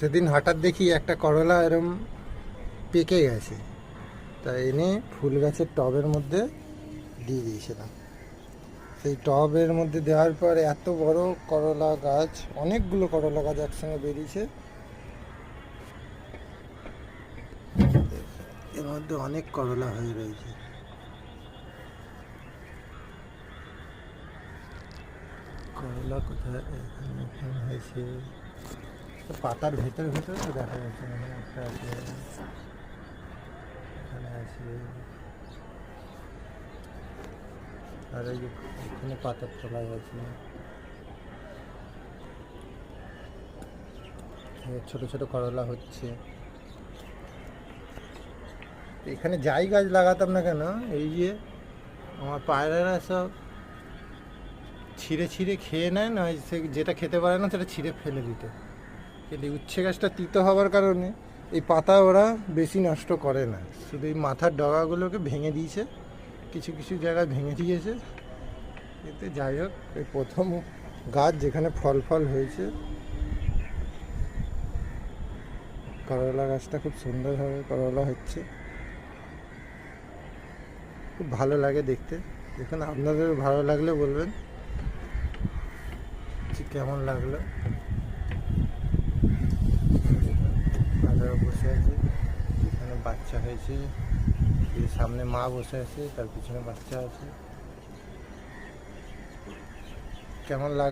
সেদিন হঠাৎ দেখি একটা করলা এরম পেকে গেছে, তা এনে ফুল গাছের টবের মধ্যে দিয়ে দিয়েছিলাম। সেই টবের মধ্যে দেওয়ার পর এত বড় করলা গাছ, অনেকগুলো করলা গাছ একসঙ্গে বেরিয়েছে। এর মধ্যে অনেক করলা হয়ে রয়েছে। করলা কোথায়? এখানে হয়েছে পাতার ভেতরে ভেতরে তো দেখা যাচ্ছে, মানে একটা আছে, এখানে আছে, আর এই যে এখানে পাতার তলায় আছে। ছোট ছোট করলা হচ্ছে। এখানে যাই গাছ লাগাতাম না কেন, এই যে আমার পায়রারা সব ছিঁড়ে ছিঁড়ে খেয়ে নেয়, না সে যেটা খেতে পারে না সেটা ছিঁড়ে ফেলে দিত। কিন্তু উচ্ছে গাছটা তিতো হওয়ার কারণে এই পাতা ওরা বেশি নষ্ট করে না, শুধু এই মাথার ডগাগুলোকে ভেঙে দিয়েছে, কিছু কিছু জায়গায় ভেঙে দিয়েছে। এতে যাই হোক, এই প্রথম গাছ যেখানে ফল ফল হয়েছে। করলা গাছটা খুব সুন্দরভাবে করলা হচ্ছে, খুব ভালো লাগে দেখতে। দেখুন, আপনাদের ভালো লাগলে বলবেন যে কেমন লাগলো। বসে আছে, এখানে বাচ্চা হয়েছে, এর সামনে মা বসে আছে, তার পিছনে বাচ্চা আছে। কেমন লাগ